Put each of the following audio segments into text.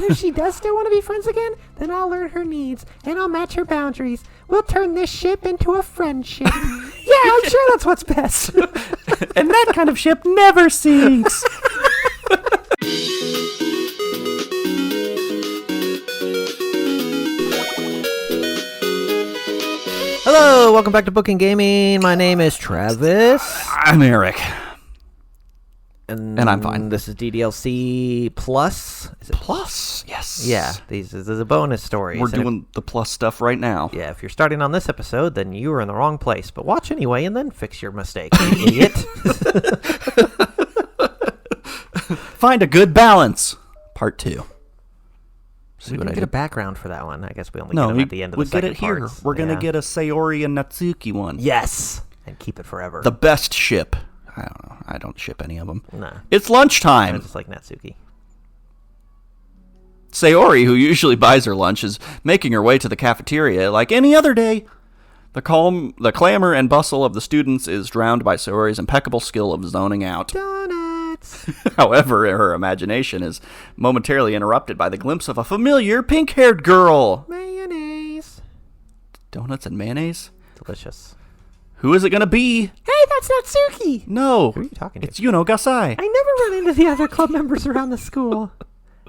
if she does still want to be friends again, then I'll learn her needs, and I'll match her boundaries. We'll turn this ship into a friendship. Yeah, I'm sure that's what's best. And that kind of ship never sinks. Hello, welcome back to Bookend Gaming. My name is Travis. I'm Eric. And I'm fine. This is DDLC Plus. Is it Plus? Yes. Yeah, these is a bonus stories. We're doing the plus stuff right now. Yeah, if you're starting on this episode, then you are in the wrong place. But watch anyway and then fix your mistake, you idiot. Find a good balance. Part 2. See We what didn't I get did? a background for that one. I guess we only get them at the end of the we second get it here. parts. We're going to Yeah. get a Sayori and Natsuki one. Yes, and keep it forever. The best ship. I don't know. I don't ship any of them. Nah, It's lunchtime. just like Natsuki. Sayori, who usually buys her lunch, is making her way to the cafeteria like any other day. The clamor and bustle of the students is drowned by Sayori's impeccable skill of zoning out. Donuts. However, her imagination is momentarily interrupted by the glimpse of a familiar pink-haired girl. Mayonnaise. Donuts and mayonnaise? Delicious. Who is it going to be? Hey, that's Natsuki. No. Who are you talking to? It's Yuno Gasai. I never run into the other club members around the school.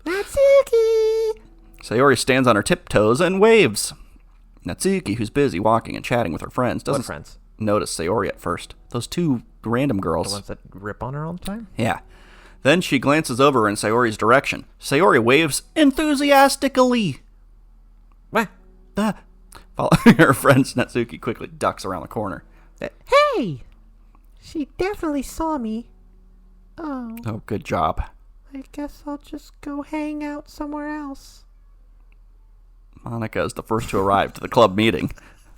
Natsuki. Sayori stands on her tiptoes and waves. Natsuki, who's busy walking and chatting with her friends, What doesn't friends? notice Sayori at first. Those two random The girls. ones that rip on her all the time? Yeah. Then she glances over in Sayori's direction. Sayori waves enthusiastically. What? Following her friends, Natsuki quickly ducks around the corner. Hey. She definitely saw me. Oh, Oh, good job. I guess I'll just go hang out somewhere else. Monika is the first to arrive to the club meeting.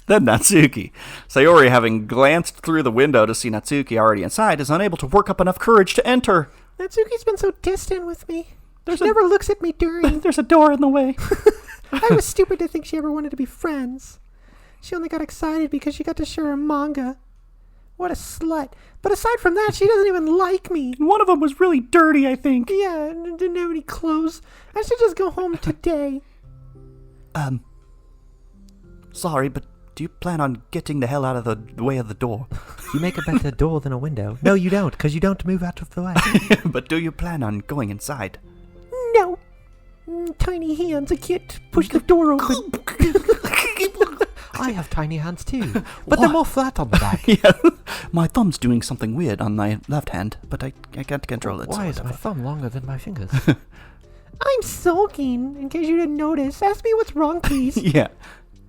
Then Natsuki. Sayori, having glanced through the window to see Natsuki already inside, is unable to work up enough courage to enter. Natsuki's been so distant with me. She never looks at me during. There's a door in the way. I was stupid to think she ever wanted to be friends. She only got excited because she got to share her manga. What a slut. But aside from that, she doesn't even like me. One of them was really dirty, I think. Yeah, and didn't have any clothes. I should just go home today. Sorry, but do you plan on getting the hell out of the way of the door? You make a better door than a window. No, you don't, because you don't move out of the way. But do you plan on going inside? No. Tiny hands. I can't push the door open. I have tiny hands too, but they're more flat on the back. Yeah, my thumb's doing something weird on my left hand, but I can't control it. Why is so my thumb longer than my fingers? I'm sulking, in case you didn't notice. Ask me what's wrong, please. Yeah.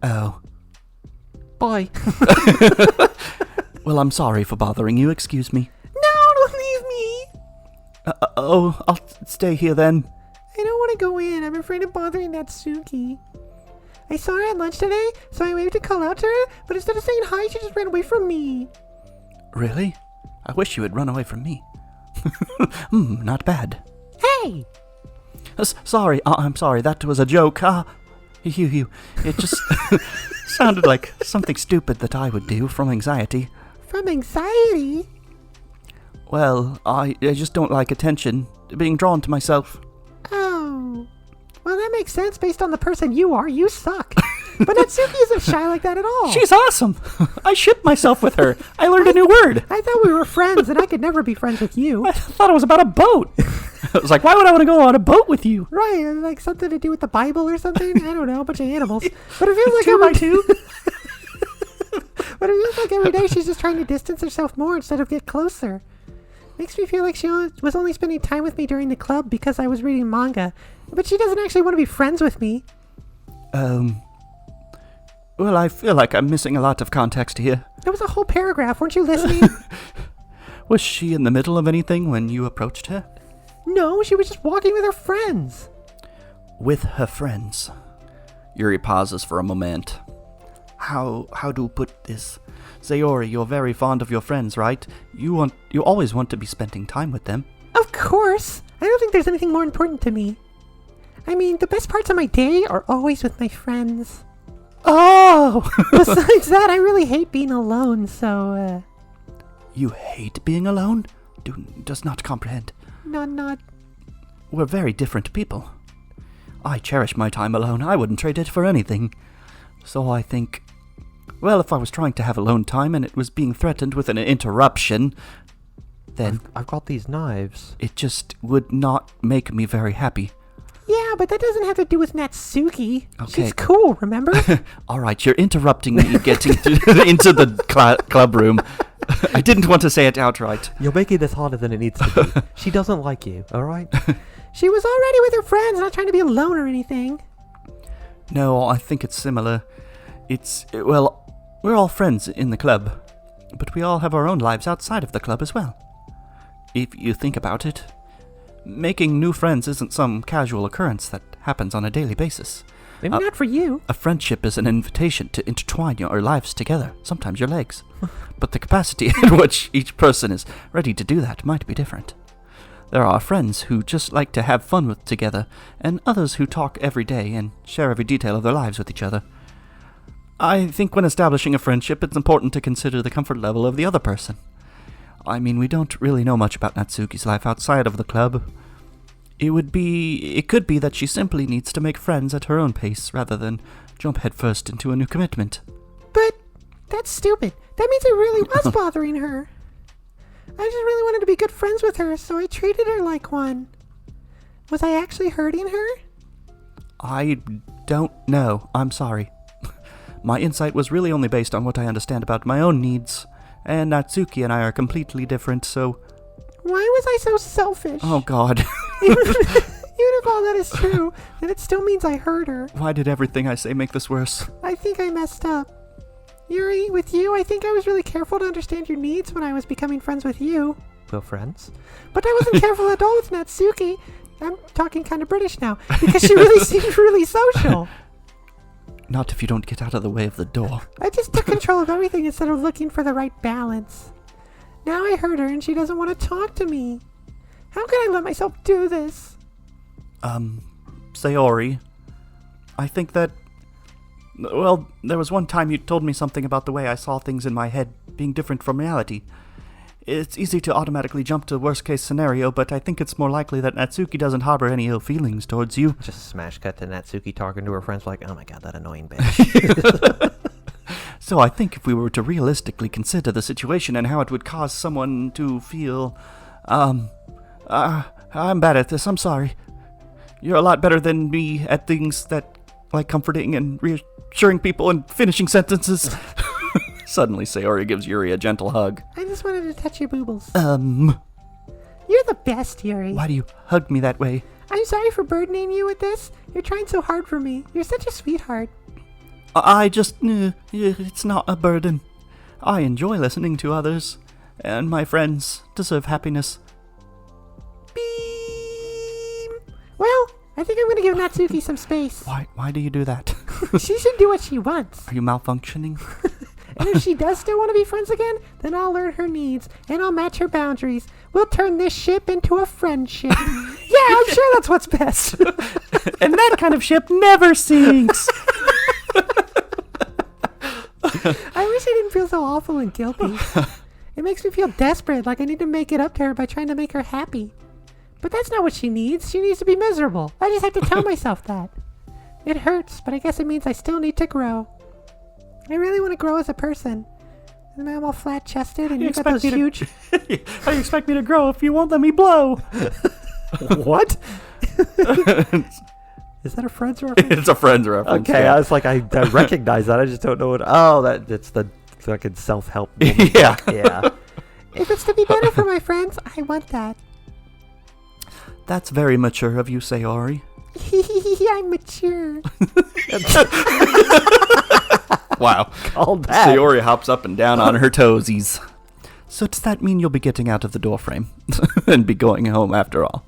Oh. Bye. Well, I'm sorry for bothering you. Excuse me. No, don't leave me. I'll stay here then. I don't want to go in. I'm afraid of bothering Natsuki. I saw her at lunch today, so I waved to call out to her, but instead of saying hi, she just ran away from me. Really? I wish you had run away from me. Not bad. Hey! Sorry, I'm sorry. That was a joke. You. It just sounded like something stupid that I would do from anxiety. From anxiety? Well, I just don't like attention, being drawn to myself. Oh. Well, that makes sense based on the person you are. You suck. But Natsuki isn't shy like that at all. She's awesome. I ship myself with her. I learned a new word. I thought we were friends, and I could never be friends with you. I thought it was about a boat. I was like, why would I want to go on a boat with you? Right, like something to do with the Bible or something. I don't know, a bunch of animals. But it feels like Two by two. But it feels like every day she's just trying to distance herself more instead of get closer. Makes me feel like she was only spending time with me during the club because I was reading manga. But she doesn't actually want to be friends with me. Well, I feel like I'm missing a lot of context here. That was a whole paragraph. Weren't you listening? Was she in the middle of anything when you approached her? No, she was just walking with her friends. With her friends. Yuri pauses for a moment. How to put this? Sayori, you're very fond of your friends, right? You always want to be spending time with them. Of course. I don't think there's anything more important to me. I mean, the best parts of my day are always with my friends. Oh! Besides that, I really hate being alone, so, You hate being alone? Does not comprehend. not. We're very different people. I cherish my time alone. I wouldn't trade it for anything. So I think, well, if I was trying to have alone time and it was being threatened with an interruption, then I've got these knives. it just would not make me very happy. Yeah, but that doesn't have to do with Natsuki. Okay. She's cool, remember? All right, you're interrupting me getting into the club room. I didn't want to say it outright. You're making this harder than it needs to be. She doesn't like you, alright? She was already with her friends, not trying to be alone or anything. No, I think it's similar. Well, we're all friends in the club, but we all have our own lives outside of the club as well. If you think about it, making new friends isn't some casual occurrence that happens on a daily basis. Maybe not for you. A friendship is an invitation to intertwine your lives together, sometimes your legs. But the capacity at which each person is ready to do that might be different. There are friends who just like to have fun together, and others who talk every day and share every detail of their lives with each other. I think when establishing a friendship, it's important to consider the comfort level of the other person. I mean, we don't really know much about Natsuki's life outside of the club. It could be that she simply needs to make friends at her own pace rather than jump headfirst into a new commitment. But that's stupid. That means it really was bothering her. I just really wanted to be good friends with her, so I treated her like one. Was I actually hurting her? I don't know. I'm sorry. My insight was really only based on what I understand about my own needs, and Natsuki and I are completely different, so... Why was I so selfish? Oh, God. Even if all that is true, then it still means I hurt her. Why did everything I say make this worse? I think I messed up. Yuri, with you, I think I was really careful to understand your needs when I was becoming friends with you. We're friends? But I wasn't careful at all with Natsuki. I'm talking kind of British now, because she really seemed really social. Not if you don't get out of the way of the door. I just took control of everything instead of looking for the right balance. Now I hurt her and she doesn't want to talk to me. How can I let myself do this? Sayori, I think that... Well, there was one time you told me something about the way I saw things in my head being different from reality. It's easy to automatically jump to worst case scenario, but I think it's more likely that Natsuki doesn't harbor any ill feelings towards you. Just smash cut to Natsuki talking to her friends like, oh my god, that annoying bitch. So I think if we were to realistically consider the situation and how it would cause someone to feel, I'm bad at this, I'm sorry. You're a lot better than me at things that, like comforting and reassuring people and finishing sentences. Suddenly, Sayori gives Yuri a gentle hug. I just wanted to touch your boobles. You're the best, Yuri. Why do you hug me that way? I'm sorry for burdening you with this. You're trying so hard for me. You're such a sweetheart. It's not a burden. I enjoy listening to others, and my friends deserve happiness. Beam. Well, I think I'm going to give Natsuki some space. Why do you do that? She should do what she wants. Are you malfunctioning? And if she does still want to be friends again, then I'll learn her needs, and I'll match her boundaries. We'll turn this ship into a friendship. Yeah, I'm sure that's what's best. And that kind of ship never sinks. I wish I didn't feel so awful and guilty. It makes me feel desperate, like I need to make it up to her by trying to make her happy. But that's not what she needs. She needs to be miserable. I just have to tell myself that. It hurts, but I guess it means I still need to grow. I really want to grow as a person. And I'm all flat-chested, and you got those huge... How do you expect me to grow if you won't let me blow? What? Is that a Friends reference? It's a Friends reference. Okay, yeah. I was like, I recognize that. I just don't know what. Oh, that's the fucking self-help. Yeah. Yeah. If it's to be better for my friends, I want that. That's very mature of you, Sayori. I'm mature. Wow. Called that. Sayori hops up and down on her toesies. So does that mean you'll be getting out of the doorframe and be going home after all?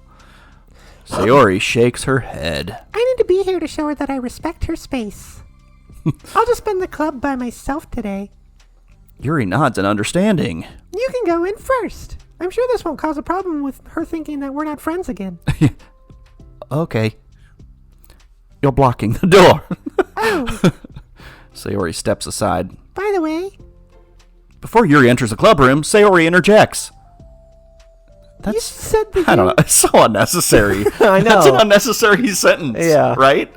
Sayori shakes her head. I need to be here to show her that I respect her space. I'll just spend the club by myself today. Yuri nods in understanding. You can go in first. I'm sure this won't cause a problem with her thinking that we're not friends again. Okay. You're blocking the door. Oh. Sayori steps aside. By the way... Before Yuri enters the club room, Sayori interjects. That's, You said that I don't know. It's so unnecessary. I know. That's an unnecessary sentence. Yeah. Right?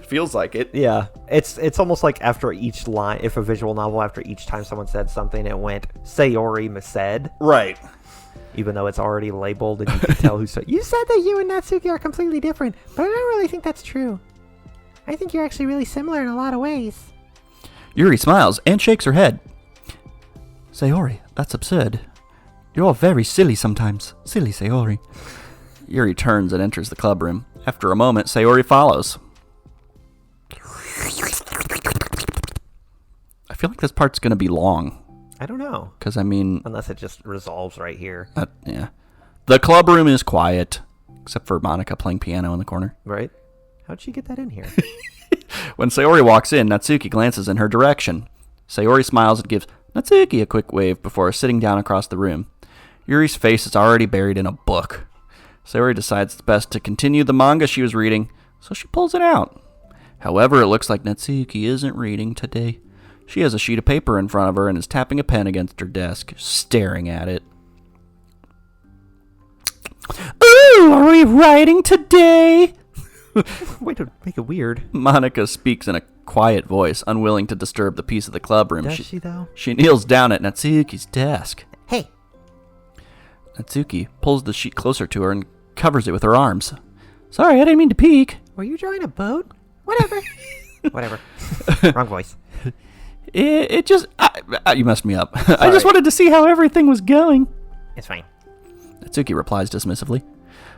Feels like it. Yeah, it's almost like after each line, if a visual novel, after each time someone said something, it went Sayori said, Right. even though it's already labeled and you can tell who said. You said that you and Natsuki are completely different, but I don't really think that's true. I think you're actually really similar in a lot of ways. Yuri smiles and shakes her head. Sayori, that's absurd. You're very silly sometimes. Silly Sayori. Yuri turns and enters the club room. After a moment, Sayori follows. I feel like this part's going to be long. I don't know, Because, I mean... unless it just resolves right here, yeah. The club room is quiet. Except for Monica playing piano in the corner. right? How'd she get that in here? When Sayori walks in, Natsuki glances in her direction. Sayori smiles and gives Natsuki a quick wave before sitting down across the room. Yuri's face is already buried in a book. Sayori decides it's best to continue the manga she was reading, so she pulls it out. However, it looks like Natsuki isn't reading today. She has a sheet of paper in front of her and is tapping a pen against her desk, staring at it. Ooh, are we writing today? Way to make it weird. Monica speaks in a quiet voice, unwilling to disturb the peace of the club room. Does she though? She kneels down at Natsuki's desk. Hey, Natsuki pulls the sheet closer to her and covers it with her arms. Sorry, I didn't mean to peek. were you drawing a boat? Whatever. Whatever. Wrong voice. It just... you messed me up. I just wanted to see how everything was going. It's fine. Natsuki replies dismissively.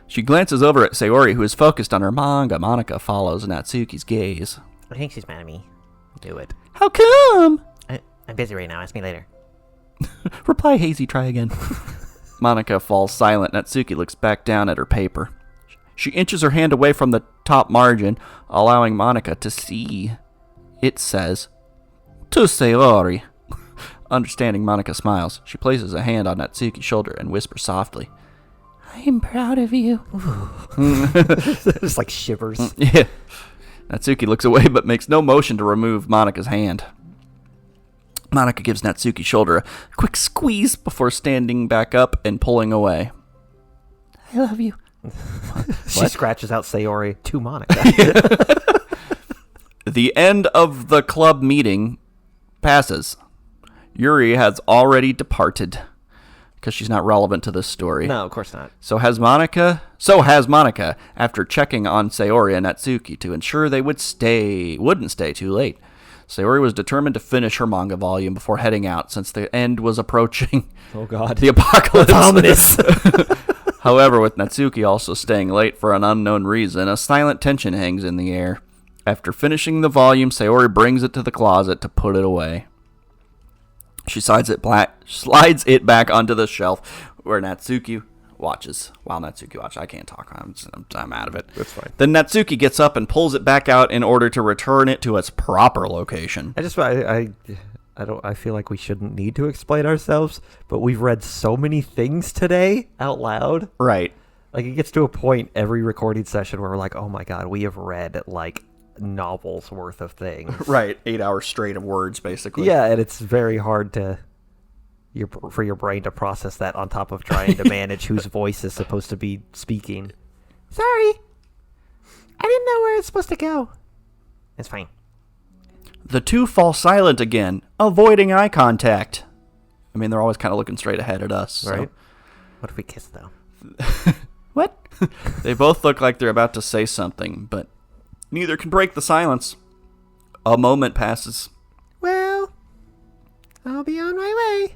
She glances over at Sayori, who is focused on her manga. Monica follows Natsuki's gaze. I think she's mad at me. Do it. How come? I'm busy right now. Ask me later. Reply hazy, try again. Monica falls silent. Natsuki looks back down at her paper. She inches her hand away from the top margin, allowing Monica to see. It says, To Sayori. Understanding, Monica smiles. She places a hand on Natsuki's shoulder and whispers softly, I'm proud of you. Just like shivers. Yeah. Natsuki looks away but makes no motion to remove Monica's hand. Monica gives Natsuki's shoulder a quick squeeze before standing back up and pulling away. I love you. She scratches out Sayori to Monica. The end of the club meeting passes. Yuri has already departed because she's not relevant to this story. No, of course not. So has Monica, after checking on Sayori and Natsuki to ensure they wouldn't stay too late. Sayori was determined to finish her manga volume before heading out since the end was approaching. Oh God. The apocalypse. Ominous. However, with Natsuki also staying late for an unknown reason, a silent tension hangs in the air. After finishing the volume, Sayori brings it to the closet to put it away. She slides it back onto the shelf where Natsuki watches. While Natsuki watches, I can't talk. I'm out of it. That's fine. Then Natsuki gets up and pulls it back out in order to return it to its proper location. I feel like we shouldn't need to explain ourselves, but we've read so many things today out loud. Right. Like, it gets to a point every recording session where we're like, oh my God, we have read like novels worth of things. Right. 8 hours straight of words, basically. Yeah, and it's very hard for your brain to process that on top of trying to manage whose voice is supposed to be speaking. Sorry. I didn't know where it's supposed to go. It's fine. The two fall silent again, avoiding eye contact. I mean, they're always kind of looking straight ahead at us. So. Right? What if we kiss, though? What? They both look like they're about to say something, but neither can break the silence. A moment passes. Well, I'll be on my way.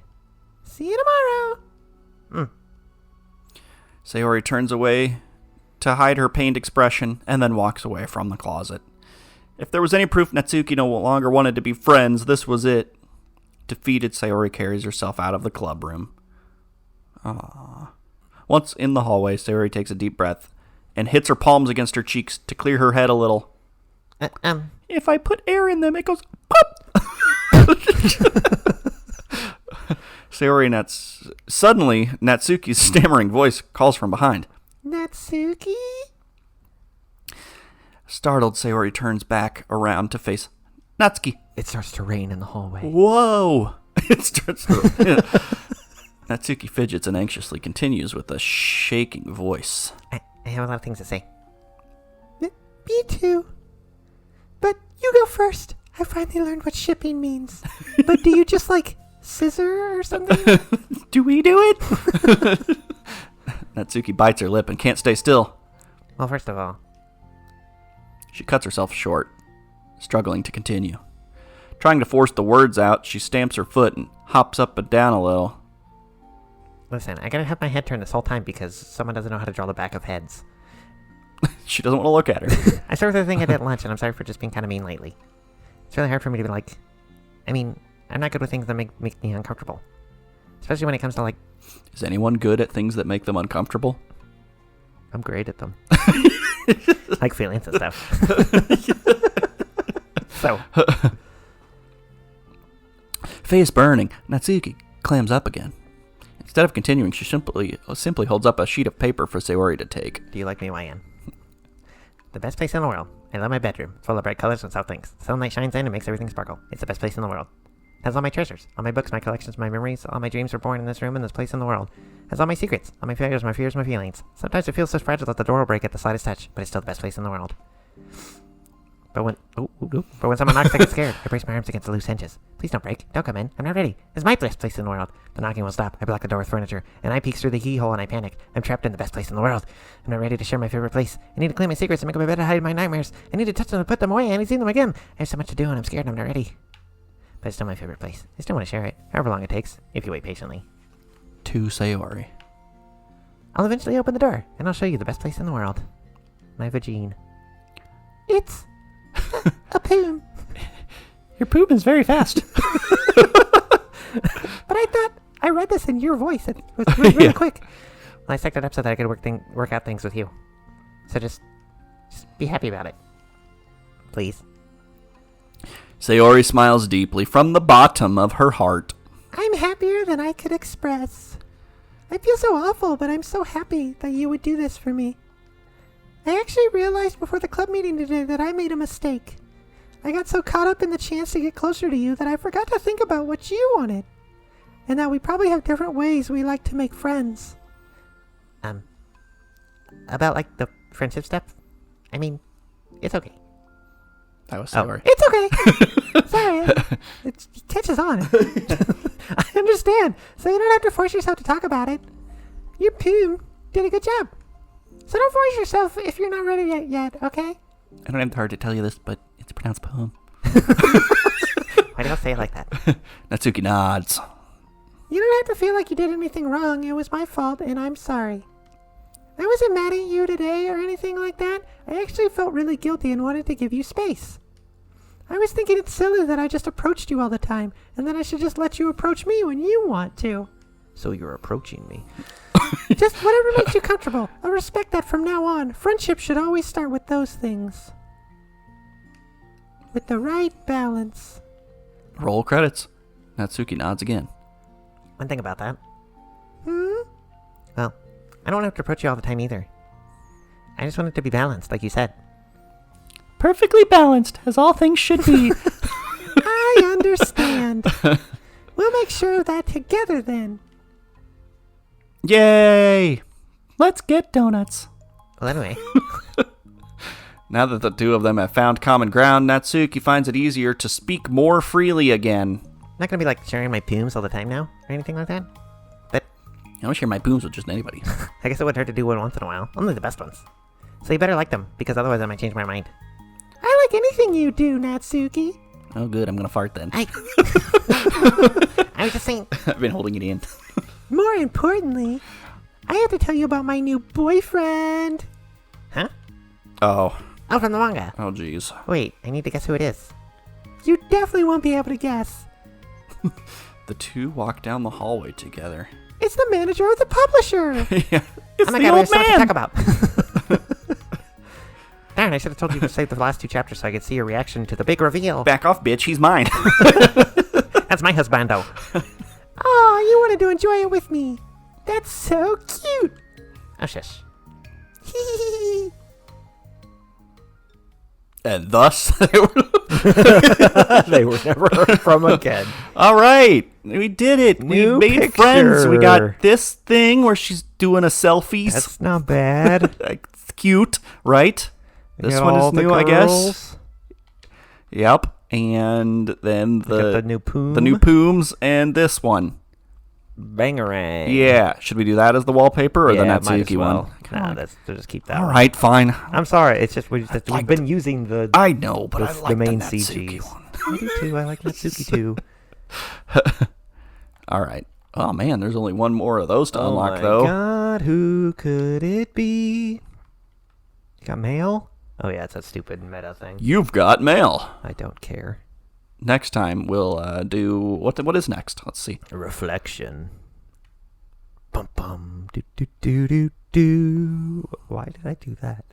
See you tomorrow. Sayori turns away to hide her pained expression and then walks away from the closet. If there was any proof Natsuki no longer wanted to be friends, this was it. Defeated, Sayori carries herself out of the club room. Aww. Once in the hallway, Sayori takes a deep breath and hits her palms against her cheeks to clear her head a little. If I put air in them, it goes pop! Sayori Suddenly, Natsuki's stammering voice calls from behind. Natsuki? Startled, Sayori turns back around to face Natsuki. It starts to rain in the hallway. Whoa! It starts to... Natsuki fidgets and anxiously continues with a shaking voice. I have a lot of things to say. Me too. But you go first. I finally learned what shipping means. But do you just scissor or something? Do we do it? Natsuki bites her lip and can't stay still. Well, first of all, She cuts herself short, struggling to continue. Trying to force the words out, she stamps her foot and hops up and down a little. listen, I gotta have my head turned this whole time because someone doesn't know how to draw the back of heads. She doesn't want to look at her. I started with the thing I did at lunch, and I'm sorry for just being kind of mean lately. It's really hard for me to be I'm not good with things that make me uncomfortable. Especially when it comes to, Is anyone good at things that make them uncomfortable? I'm great at them. Like feelings and stuff. So. Face burning, Natsuki clams up again. Instead of continuing, she simply holds up a sheet of paper for Sayori to take. Do you like me, YN? The best place in the world. I love my bedroom. It's full of bright colors and soft things. Sunlight shines in and makes everything sparkle. It's the best place in the world. It has all my treasures, all my books, my collections, my memories. All my dreams were born in this room, in this place in the world. It has all my secrets, all my failures, my fears, my feelings. Sometimes it feels so fragile that the door will break at the slightest touch, but it's still the best place in the world. But when someone knocks, I get scared. I brace my arms against the loose hinges. Please don't break. Don't come in. I'm not ready. It's my best place in the world. The knocking will stop. I block the door with furniture, and I peek through the keyhole and I panic. I'm trapped in the best place in the world. I'm not ready to share my favorite place. I need to clean my secrets and make up my bed to hide my nightmares. I need to touch them and put them away. I need to see them again. I have so much to do and I'm scared and I'm not ready. But it's still my favorite place. I still want to share it, however long it takes, if you wait patiently. To Sayori. I'll eventually open the door, and I'll show you the best place in the world. My vagine. It's a poom. Your poop is very fast. But I thought I read this in your voice. It was really Yeah. quick. Well, I set it up so that I could work out things with you. So just be happy about it. Please. Sayori smiles deeply from the bottom of her heart. I'm happier than I could express. I feel so awful, but I'm so happy that you would do this for me. I actually realized before the club meeting today that I made a mistake. I got so caught up in the chance to get closer to you that I forgot to think about what you wanted. And that we probably have different ways we like to make friends. About the friendship stuff? I mean, it's okay. That was Sayori. It's okay. Sorry. It catches on. I understand. So you don't have to force yourself to talk about it. Your poom did a good job. So don't force yourself if you're not ready yet, okay? I don't have the heart to tell you this, but it's pronounced poem. Why do I say it like that? Natsuki nods. You don't have to feel like you did anything wrong. It was my fault, and I'm sorry. I wasn't mad at you today or anything like that. I actually felt really guilty and wanted to give you space. I was thinking it's silly that I just approached you all the time, and that I should just let you approach me when you want to. So you're approaching me. Just whatever makes you comfortable. I'll respect that from now on. Friendship should always start with those things. With the right balance. Roll credits. Natsuki nods again. One thing about that. Hmm? Well, I don't have to approach you all the time either. I just want it to be balanced, like you said. Perfectly balanced, as all things should be. I understand. We'll make sure of that together then. Yay! Let's get donuts. Well, anyway. Now that the two of them have found common ground, Natsuki finds it easier to speak more freely again. I'm not gonna be sharing my pooms all the time now, or anything like that. But I don't share my booms with just anybody. I guess it would hurt to do one once in a while. Only the best ones. So you better like them, because otherwise I might change my mind. I like anything you do, Natsuki. Oh, good. I'm gonna fart then. I was just saying. I've been holding it in. More importantly, I have to tell you about my new boyfriend. Huh? Oh. Oh, from the manga. Oh, jeez. Wait, I need to guess who it is. You definitely won't be able to guess. The two walk down the hallway together. It's the manager of the publisher. Yeah. It's Oh my the god, we old have so much to man. talk about. Darn, I should have told you to save the last two chapters so I could see your reaction to the big reveal. Back off, bitch. He's mine. That's my husbando. Oh, you wanted to enjoy it with me. That's so cute. Oh, shush. And thus, they were They were never heard from again. All right, we did it. New we made picture. friends. We got this thing where she's doing a selfies. That's not bad. It's cute, right? We This got one all is the new, I guess. girls. Yep. And then We got the new Pooms and this one. Bangarang. Yeah. Should we do that as the wallpaper or the might as Natsuki well. one? Nah, let's just keep that All one. right, fine. I'm sorry. It's just we've been using the I know, but I the like main the Natsuki CGs. one. I do too. I like Natsuki too. All right. Oh man, there's only one more of those to unlock my though. God, who could it be? You got mail? Oh yeah, it's that stupid meta thing. You've got mail. I don't care. Next time we'll do what is next? Let's see. A reflection. Bum bum do do do do do. Why did I do that?